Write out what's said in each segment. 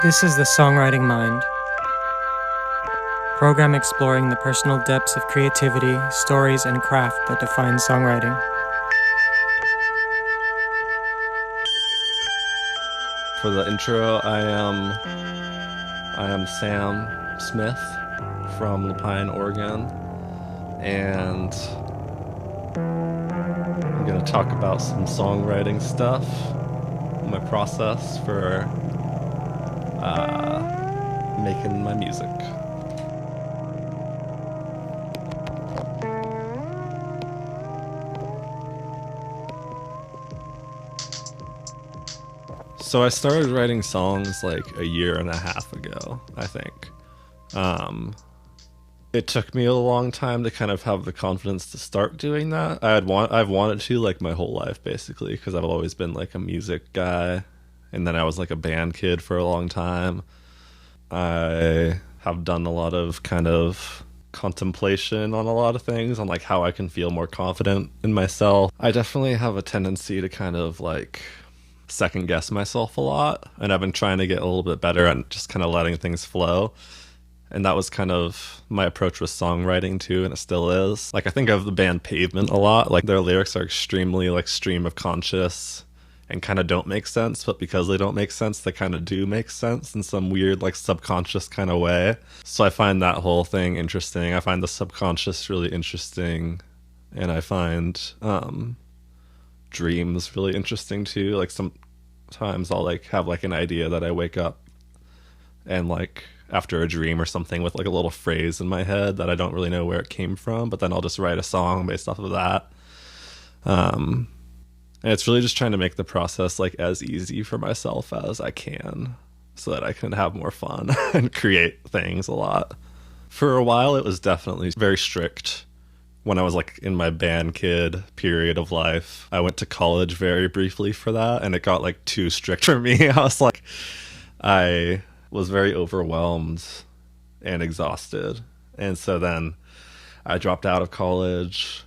This is the Songwriting Mind, program exploring the personal depths of creativity, stories, and craft that define songwriting. For the intro, I am Sam Smith from Lapine, Oregon, and I'm gonna talk about some songwriting stuff, my process for making my music. So I started writing songs like a year and a half ago, I think. It took me a long time to kind of have the confidence to start doing that. I've wanted to like my whole life basically because I've always been like a music guy, and then I was like a band kid for a long time. I have done a lot of kind of contemplation on a lot of things on like how I can feel more confident in myself. I definitely have a tendency to kind of like second guess myself a lot, and I've been trying to get a little bit better at just kind of letting things flow. And that was kind of my approach with songwriting too, and it still is. Like I think of the band Pavement a lot. Like their lyrics are extremely like stream of conscious and kind of don't make sense, but because they don't make sense, they kind of do make sense in some weird like subconscious kind of way. So I find that whole thing interesting. I find the subconscious really interesting, and I find dreams really interesting too. Like sometimes I'll like have like an idea that I wake up and like after a dream or something with like a little phrase in my head that I don't really know where it came from, but then I'll just write a song based off of that. And it's really just trying to make the process like as easy for myself as I can so that I can have more fun and create things a lot. For a while, it was definitely very strict when I was like in my band kid period of life. I went to college very briefly for that, and it got like too strict for me. I was very overwhelmed and exhausted. And so then I dropped out of college,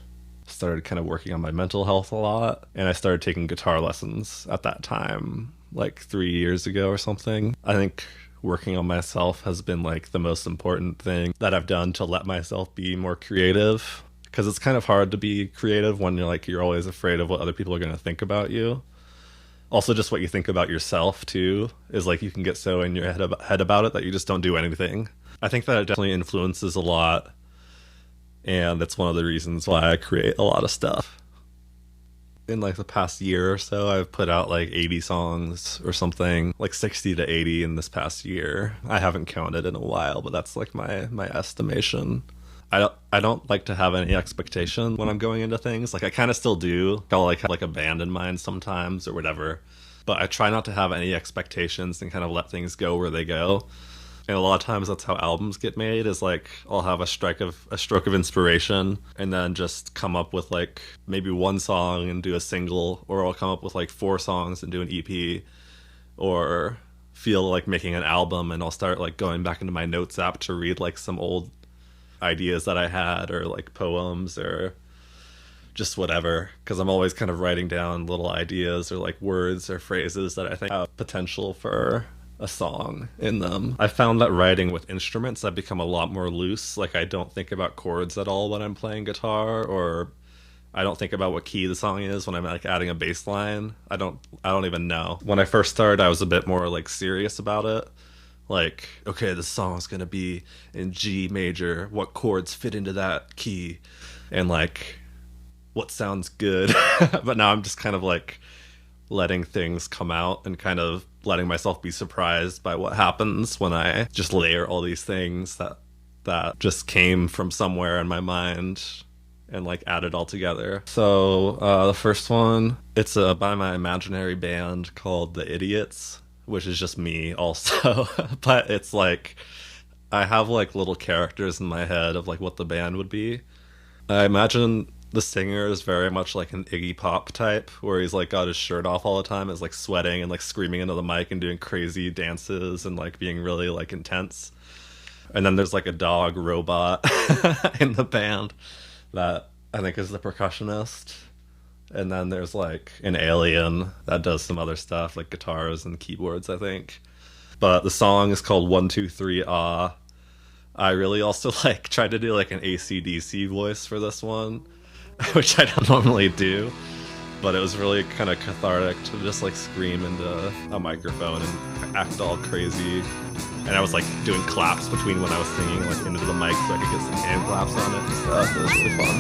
started kind of working on my mental health a lot, and I started taking guitar lessons at that time, like 3 years ago or something. I think working on myself has been like the most important thing that I've done to let myself be more creative, because it's kind of hard to be creative when you're always afraid of what other people are going to think about you. Also, just what you think about yourself too is like you can get so in your head about it that you just don't do anything. I think that it definitely influences a lot, and that's one of the reasons why I create a lot of stuff. In like the past year or so, I've put out like 80 songs or something, like 60 to 80 in this past year. I haven't counted in a while, but that's like my estimation. I don't like to have any expectation when I'm going into things. Like I kind of still do. I'll like have like a band in mind sometimes or whatever, but I try not to have any expectations and kind of let things go where they go. And a lot of times that's how albums get made, is like I'll have a stroke of inspiration and then just come up with like maybe one song and do a single, or I'll come up with like 4 songs and do an EP, or feel like making an album and I'll start like going back into my notes app to read like some old ideas that I had, or like poems, or just whatever, because I'm always kind of writing down little ideas or like words or phrases that I think have potential for a song in them. I found that writing with instruments, I've become a lot more loose. Like I don't think about chords at all when I'm playing guitar, or I don't think about what key the song is when I'm like adding a bass line. I don't even know. When I first started, I was a bit more like serious about it. Like, okay, the song's gonna be in G major. What chords fit into that key? And like, what sounds good? But now I'm just kind of like letting things come out and kind of letting myself be surprised by what happens when I just layer all these things that just came from somewhere in my mind and like add it all together. So the first one, it's by my imaginary band called The Idiots, which is just me also. But it's like I have like little characters in my head of like what the band would be. I imagine the singer is very much like an Iggy Pop type, where he's like got his shirt off all the time, is like sweating and like screaming into the mic and doing crazy dances and like being really like intense. And then there's like a dog robot in the band that I think is the percussionist. And then there's like an alien that does some other stuff like guitars and keyboards, I think. But the song is called 123 Ah. I really also like tried to do like an AC/DC voice for this one, which I don't normally do, but it was really kind of cathartic to just like scream into a microphone and act all crazy. And I was like doing claps between when I was singing like into the mic so I could get some hand claps on it and stuff. It was really fun.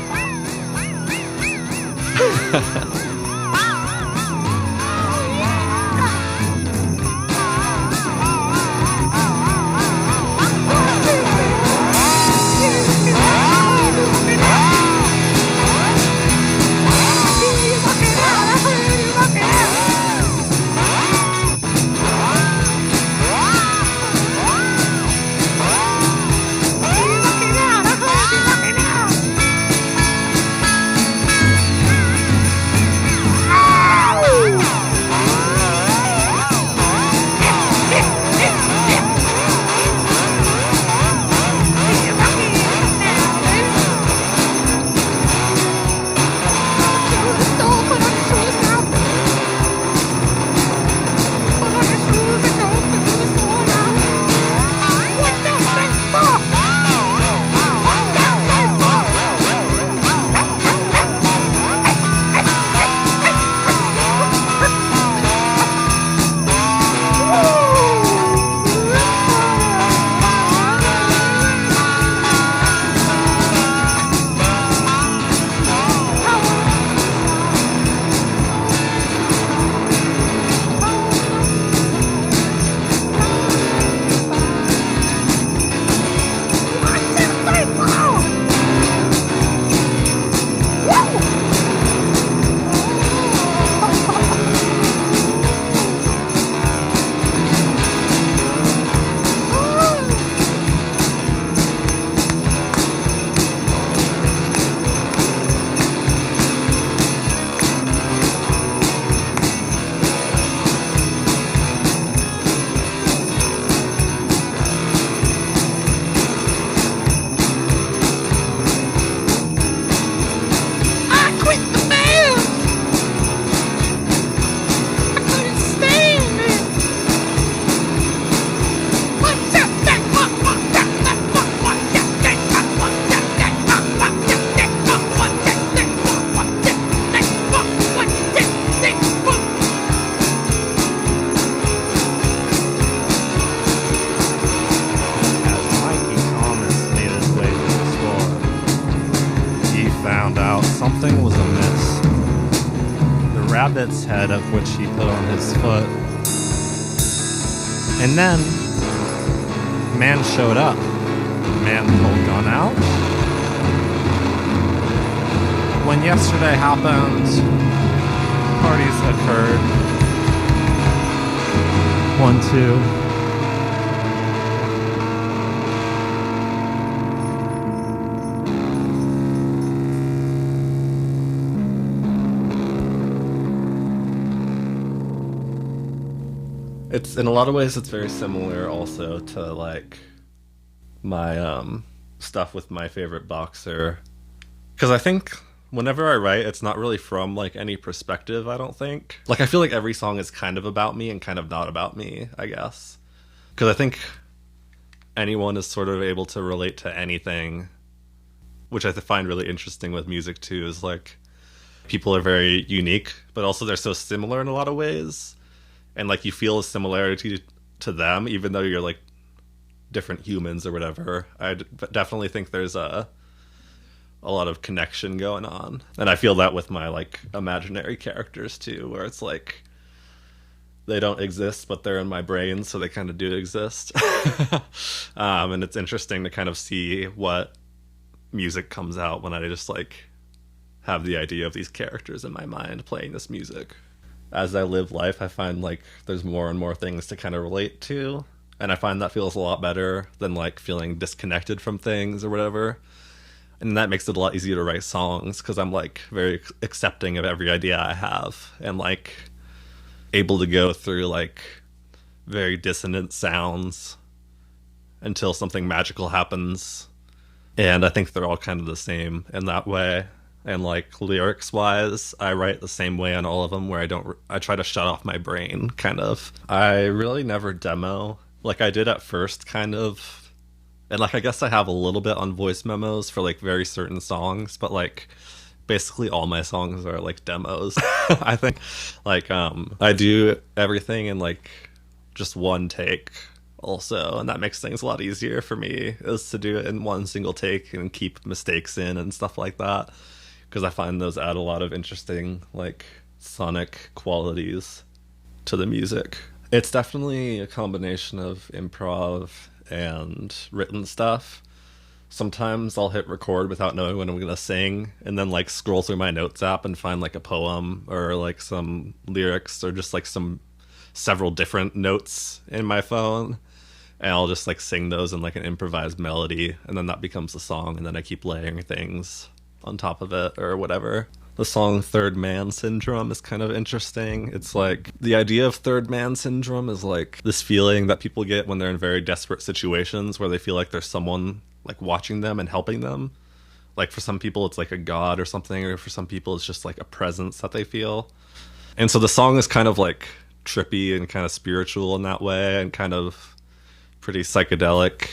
Something was amiss. The rabbit's head of which he put on his foot. And then, man showed up. Man pulled gun out. When yesterday happened, parties occurred. 1, 2. It's in a lot of ways it's very similar also to like my stuff with my favorite boxer, because I think whenever I write it's not really from like any perspective. I don't think, like, I feel like every song is kind of about me and kind of not about me, I guess, because I think anyone is sort of able to relate to anything, which I find really interesting with music too, is like people are very unique but also they're so similar in a lot of ways. And like you feel a similarity to them, even though you're like different humans or whatever. I definitely think there's a lot of connection going on, and I feel that with my like imaginary characters too, where it's like they don't exist, but they're in my brain, so they kind of do exist. And it's interesting to kind of see what music comes out when I just like have the idea of these characters in my mind playing this music. As I live life, I find like there's more and more things to kind of relate to, and I find that feels a lot better than like feeling disconnected from things or whatever. And that makes it a lot easier to write songs, because I'm like very accepting of every idea I have and like able to go through like very dissonant sounds until something magical happens. And I think they're all kind of the same in that way. And like lyrics wise, I write the same way on all of them, where I try to shut off my brain kind of. I really never demo Like I did at first kind of, and like I guess I have a little bit on voice memos for like very certain songs, but like basically all my songs are like demos. I think like I do everything in like just one take also, and that makes things a lot easier for me is to do it in one single take and keep mistakes in and stuff like that, because I find those add a lot of interesting like sonic qualities to the music. It's definitely a combination of improv and written stuff. Sometimes I'll hit record without knowing when I'm gonna sing, and then like scroll through my notes app and find like a poem or like some lyrics or just like some several different notes in my phone, and I'll just like sing those in like an improvised melody, and then that becomes the song, and then I keep layering things on top of it or whatever. The song Third Man Syndrome is kind of interesting. It's like the idea of third man syndrome is like this feeling that people get when they're in very desperate situations where they feel like there's someone like watching them and helping them. Like for some people it's like a god or something, or for some people it's just like a presence that they feel. And so the song is kind of like trippy and kind of spiritual in that way, and kind of pretty psychedelic.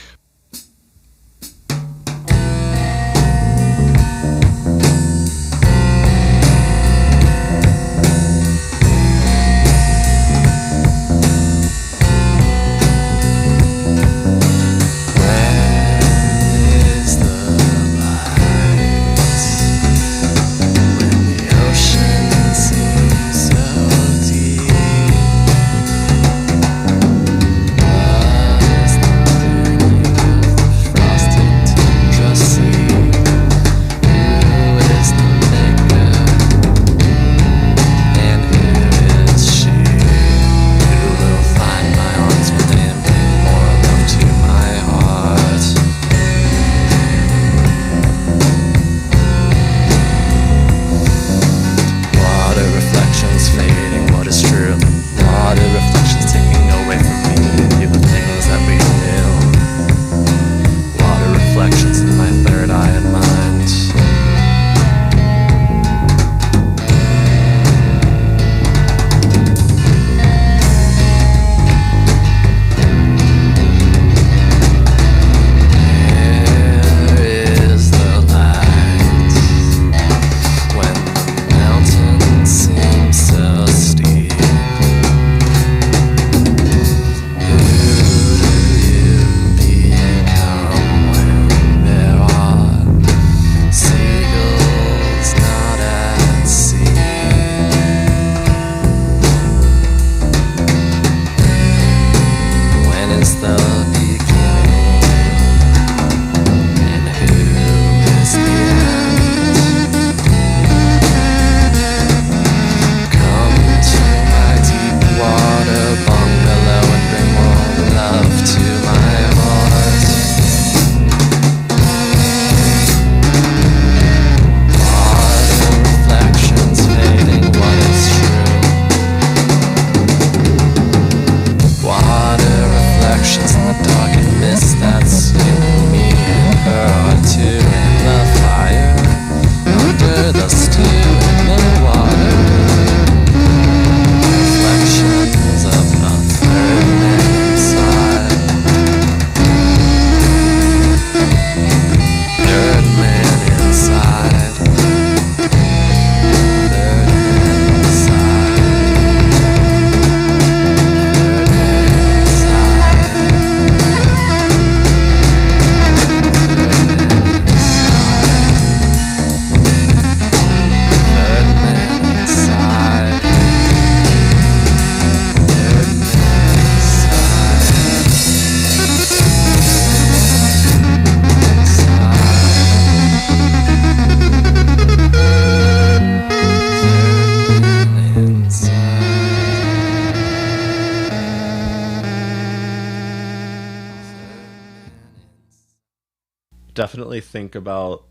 Definitely think about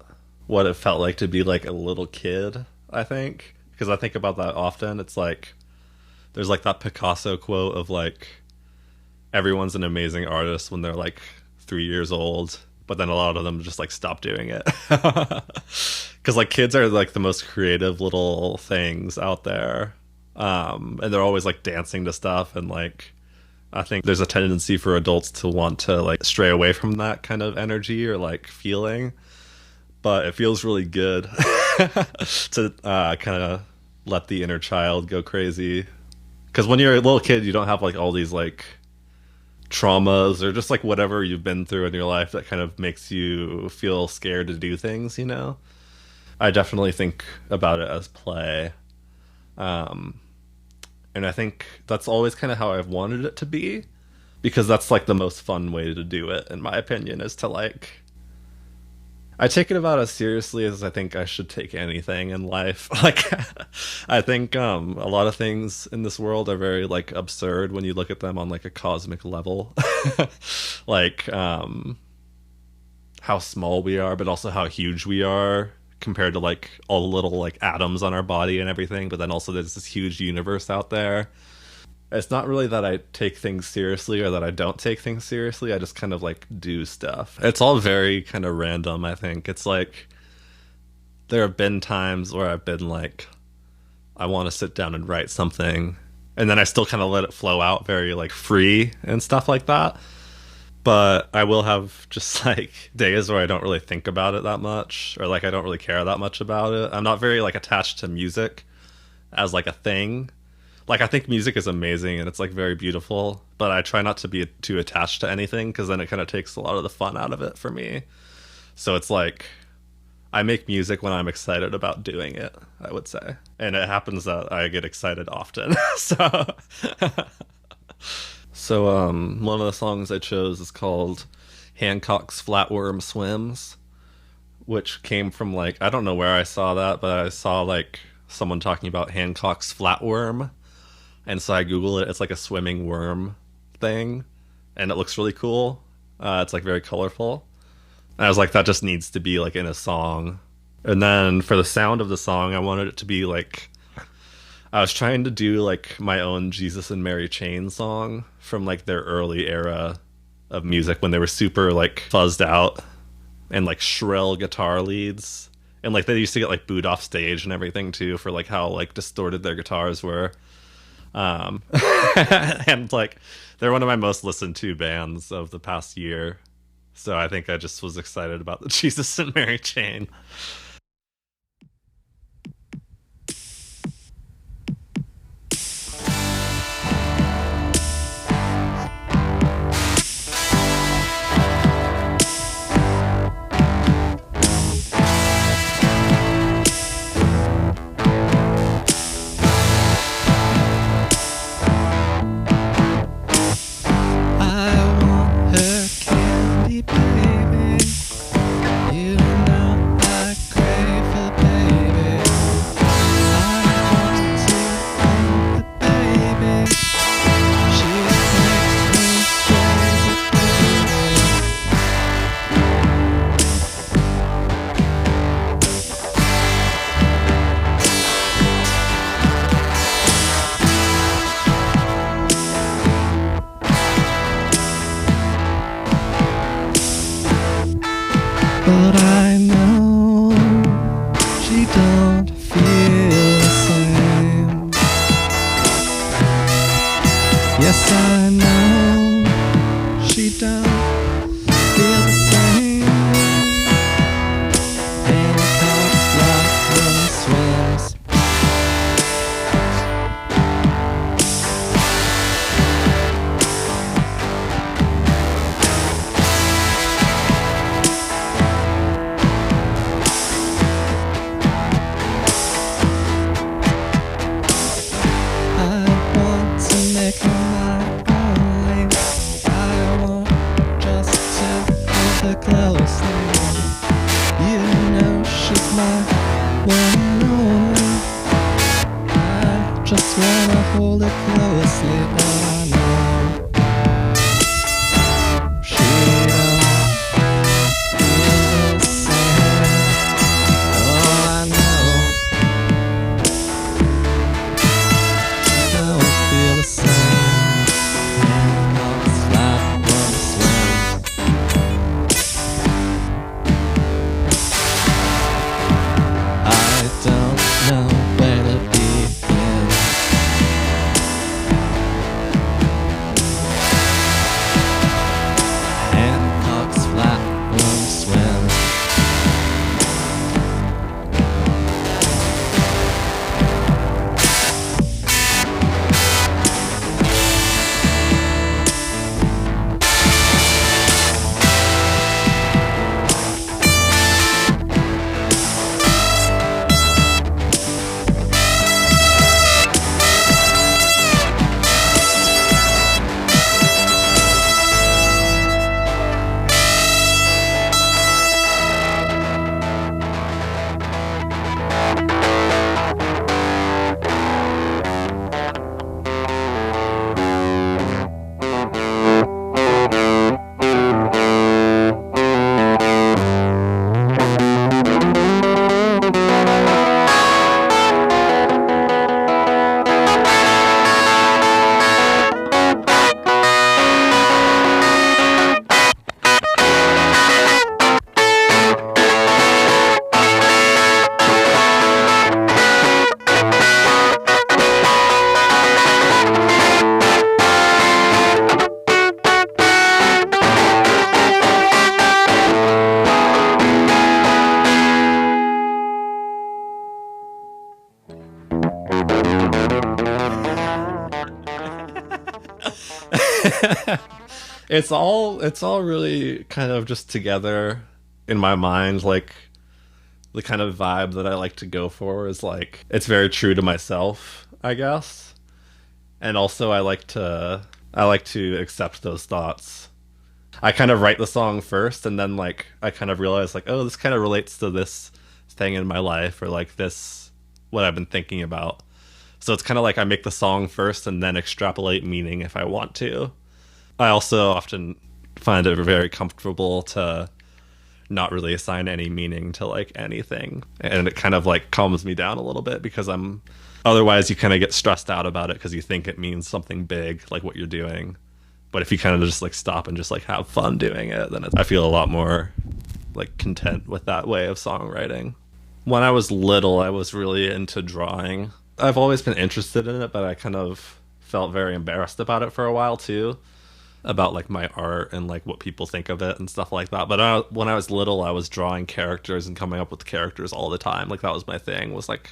what it felt like to be like a little kid, I think, because I think about that often. It's like there's like that Picasso quote of like everyone's an amazing artist when they're like 3 years old, but then a lot of them just like stop doing it. Because like kids are like the most creative little things out there, and they're always like dancing to stuff and like I think there's a tendency for adults to want to like stray away from that kind of energy or like feeling, but it feels really good to kind of let the inner child go crazy. Because when you're a little kid, you don't have like all these like traumas or just like whatever you've been through in your life that kind of makes you feel scared to do things, you know? I definitely think about it as play. And I think that's always kind of how I've wanted it to be, because that's like the most fun way to do it, in my opinion, is to like, I take it about as seriously as I think I should take anything in life. Like, I think a lot of things in this world are very like absurd when you look at them on like a cosmic level. Like how small we are, but also how huge we are compared to like all the little like atoms on our body and everything. But then also there's this huge universe out there. It's not really that I take things seriously or that I don't take things seriously. I just kind of like do stuff. It's all very kind of random, I think. It's like there have been times where I've been like, I want to sit down and write something, and then I still kind of let it flow out very like free and stuff like that. But I will have just like days where I don't really think about it that much, or like I don't really care that much about it. I'm not very like attached to music as like a thing. Like, I think music is amazing and it's like very beautiful, but I try not to be too attached to anything, because then it kind of takes a lot of the fun out of it for me. So it's like I make music when I'm excited about doing it, I would say. And it happens that I get excited often. So one of the songs I chose is called Hancock's Flatworm Swims, which came from like, I don't know where I saw that, but I saw like someone talking about Hancock's flatworm. And so I Googled it. It's like a swimming worm thing, and it looks really cool. It's like very colorful. And I was like, that just needs to be like in a song. And then for the sound of the song, I wanted it to be like, I was trying to do like my own Jesus and Mary Chain song from like their early era of music, when they were super like fuzzed out and like shrill guitar leads. And like they used to get like booed off stage and everything too, for like how like distorted their guitars were. And like they're one of my most listened to bands of the past year. So I think I just was excited about the Jesus and Mary Chain. But I know she don't feel the same. Yes, I know she don't feel the same. Hancock's flatworm swims. Closely, you know she's my one and only. I just wanna hold her closely, but I know she don't feel the same. Oh, I know she don't feel the same. Hancock's flatworm swims. I don't know where to begin. It's all really kind of just together in my mind. Like the kind of vibe that I like to go for is like it's very true to myself, I guess. And also I like to accept those thoughts. I kind of write the song first and then like I kind of realize like, oh, this kind of relates to this thing in my life or like this what I've been thinking about. So it's kind of like I make the song first and then extrapolate meaning if I want to. I also often find it very comfortable to not really assign any meaning to like anything. And it kind of like calms me down a little bit because otherwise you kind of get stressed out about it because you think it means something big, like what you're doing. But if you kind of just like stop and just like have fun doing it, then I feel a lot more like content with that way of songwriting. When I was little, I was really into drawing. I've always been interested in it, but I kind of felt very embarrassed about it for a while too, about like my art and like what people think of it and stuff like that. But when I was little, I was drawing characters and coming up with characters all the time. Like that was my thing, was like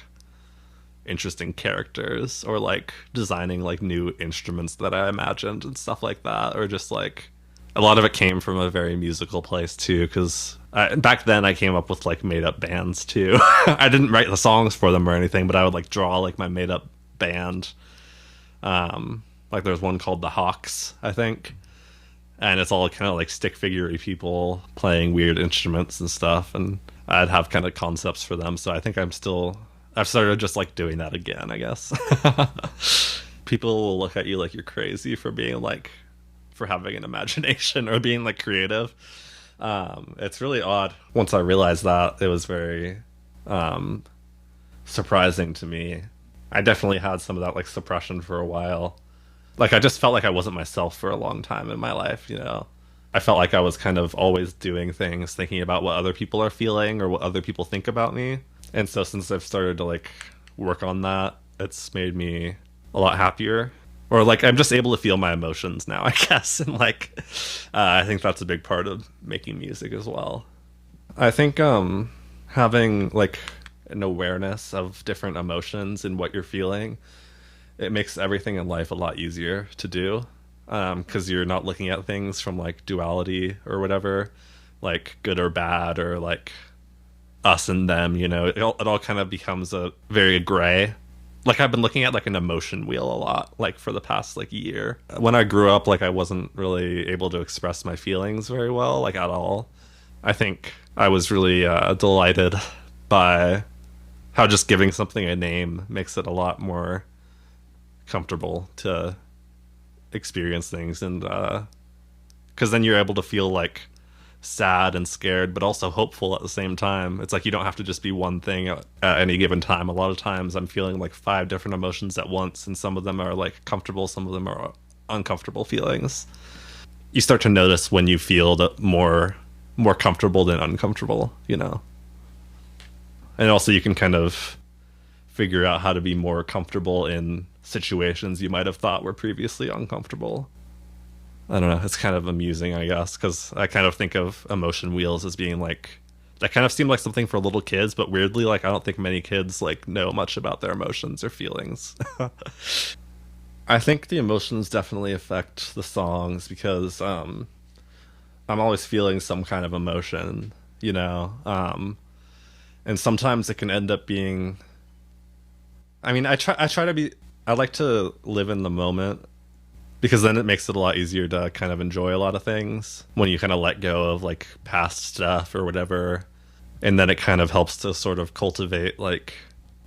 interesting characters or like designing like new instruments that I imagined and stuff like that. Or just like a lot of it came from a very musical place too, because back then I came up with like made up bands too. I didn't write the songs for them or anything, but I would like draw like my made up band. Like there's one called the Hawks, I think, and it's all kind of like stick figure-y people playing weird instruments and stuff, and I'd have kind of concepts for them. So I think I've started just like doing that again, I guess. People will look at you like you're crazy for being like for having an imagination or being like creative. It's really odd. Once I realized that, it was very surprising to me. I definitely had some of that like suppression for a while. Like I just felt like I wasn't myself for a long time in my life, you know. I felt like I was kind of always doing things, thinking about what other people are feeling or what other people think about me. And so since I've started to like work on that, it's made me a lot happier. Or like I'm just able to feel my emotions now, I guess. And like I think that's a big part of making music as well. I think having like an awareness of different emotions and what you're feeling, it makes everything in life a lot easier to do, because you're not looking at things from like duality or whatever, like good or bad or like us and them, you know. It all kind of becomes a very gray. Like I've been looking at like an emotion wheel a lot, like for the past like year. When I grew up, like I wasn't really able to express my feelings very well, like at all. I think I was really delighted by how just giving something a name makes it a lot more comfortable to experience things, and because then you're able to feel like sad and scared but also hopeful at the same time. It's like you don't have to just be one thing at any given time. A lot of times I'm feeling like 5 different emotions at once, and some of them are like comfortable, some of them are uncomfortable feelings. You start to notice when you feel more comfortable than uncomfortable, you know. And also you can kind of figure out how to be more comfortable in situations you might have thought were previously uncomfortable. I don't know, it's kind of amusing, I guess, because I kind of think of emotion wheels as being like, that kind of seemed like something for little kids, but weirdly, like I don't think many kids like know much about their emotions or feelings. I think the emotions definitely affect the songs because I'm always feeling some kind of emotion, you know, and sometimes it can end up being, I mean, I like to live in the moment, because then it makes it a lot easier to kind of enjoy a lot of things when you kind of let go of like past stuff or whatever. And then it kind of helps to sort of cultivate like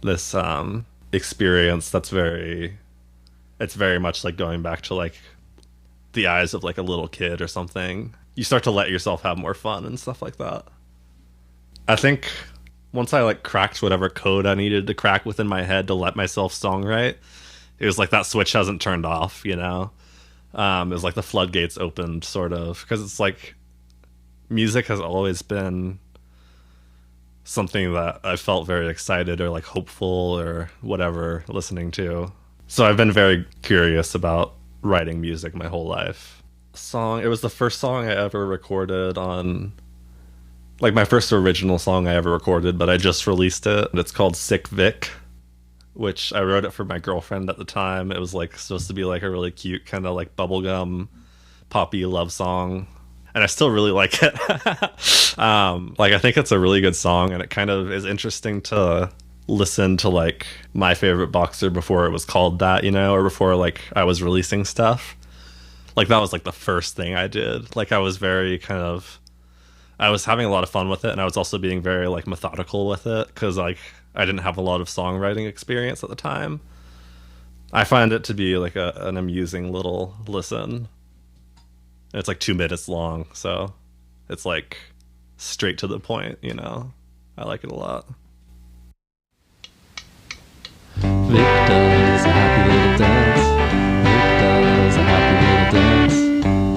this experience it's very much like going back to like the eyes of like a little kid or something. You start to let yourself have more fun and stuff like that. I think once I like cracked whatever code I needed to crack within my head to let myself songwrite, it was like that switch hasn't turned off, you know. It was like the floodgates opened, sort of, because it's like music has always been something that I felt very excited or like hopeful or whatever listening to. So I've been very curious about writing music my whole life. It was the first song I ever recorded on, like my first original song I ever recorded, but I just released it. It's called Sick Vic, which I wrote it for my girlfriend at the time. It was like supposed to be like a really cute kind of like bubblegum poppy love song, and I still really like it. Like, I think it's a really good song, and it kind of is interesting to listen to like my favorite boxer before it was called that, you know, or before like I was releasing stuff. Like, that was like the first thing I did. Like, I was very kind of, I was having a lot of fun with it, and I was also being very like methodical with it because like I didn't have a lot of songwriting experience at the time. I find it to be like an amusing little listen. It's like 2 minutes long, so it's like straight to the point, you know. I like it a lot. Victor's a happy little dance. Victor's a happy little dance.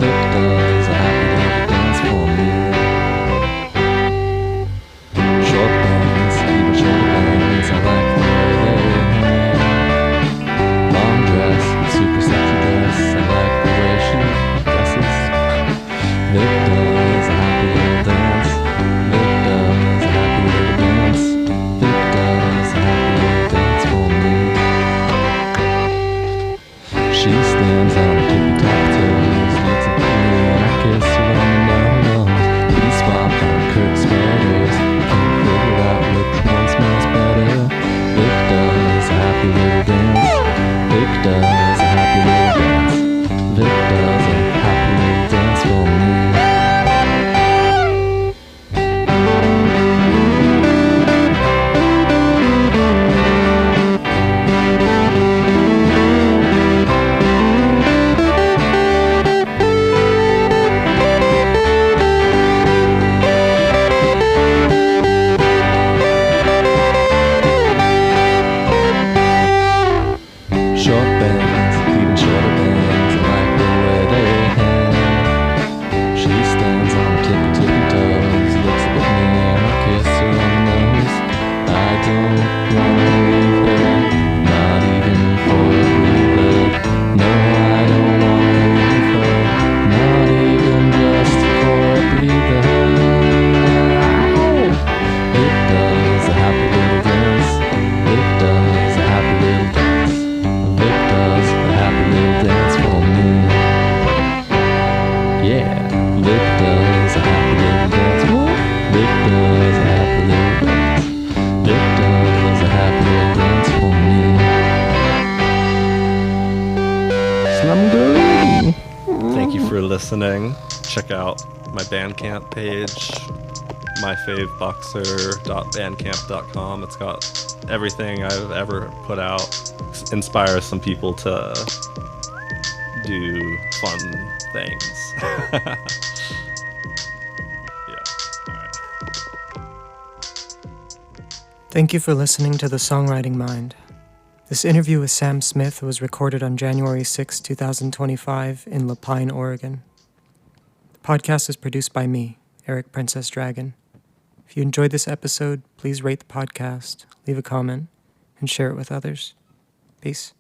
Victor's a happy little dance for me. Short bands, even short bands, I like the way they hang. Long dress, super sexy dress, I like the way she dresses. Victor's a happy little dance. Victor's a happy little dance. Victor's a happy little dance for me. She stands on her tippy-top toes, looks at me and I kiss her on the nose. We swap on Kurt sweaters, can't figure out which one smells better. Victor's a happy little dance. Victor's a happy little dance. Victor's a happy little dance for me. Short bands, even shorter bands, I like the way they hang. She stands on her tippy toes, looks up at me and I kiss her on the nose. I don't wanna leave her, not even for a breather. No, I don't wanna leave her, not even just for a breather. Victor's a happy little dance. Victor's a happy little dance. Victor's a happy little dance for me. Yeah, Victor's a happy little dance. What? Victor's a happy little dance. Victor's a happy little dance for me. Slumdog. Thank you for listening. Check out my Bandcamp page, myfaveboxer.bandcamp.com. It's got everything I've ever put out. Inspires some people to do fun things. Yeah. All right. Thank you for listening to the Songwriting Mind. This interview with Sam Smith was recorded on January 6, 2025 in La Pine, Oregon. The podcast is produced by me, Eric Princess Dragon. If you enjoyed this episode, please rate the podcast, leave a comment, and share it with others. Peace.